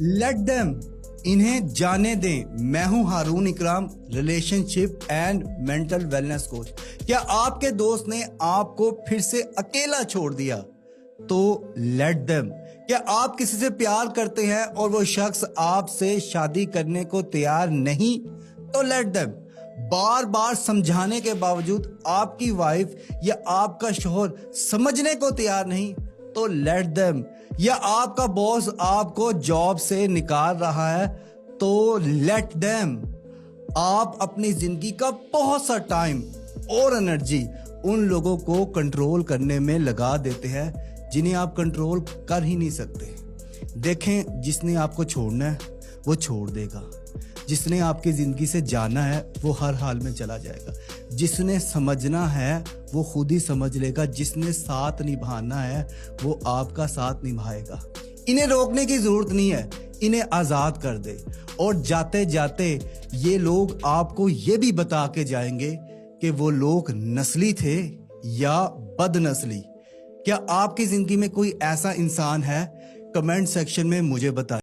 Let them, इन्हें जाने दें। मैं हूं हारून इकराम, relationship and mental wellness coach. क्या आपके दोस्त ने आपको फिर से अकेला छोड़ दिया? तो लेट देम। क्या आप किसी से प्यार करते हैं और वो शख्स आपसे शादी करने को तैयार नहीं? तो लेट देम। बार बार समझाने के बावजूद आपकी वाइफ या आपका शोहर समझने को तैयार नहीं? तो लेट देम। या आपका बॉस आपको जॉब से निकाल रहा है? तो लेट देम। आप अपनी जिंदगी का बहुत सा टाइम और एनर्जी उन लोगों को कंट्रोल करने में लगा देते हैं जिन्हें आप कंट्रोल कर ही नहीं सकते। देखें, जिसने आपको छोड़ना है वो छोड़ देगा, जिसने आपकी ज़िंदगी से जाना है वो हर हाल में चला जाएगा, जिसने समझना है वो खुद ही समझ लेगा, जिसने साथ निभाना है वो आपका साथ निभाएगा। इन्हें रोकने की ज़रूरत नहीं है, इन्हें आज़ाद कर दे। और जाते जाते ये लोग आपको ये भी बता के जाएंगे कि वो लोग नस्ली थे या बदनस्ली। क्या आपकी ज़िंदगी में कोई ऐसा इंसान है? कमेंट सेक्शन में मुझे बताइए।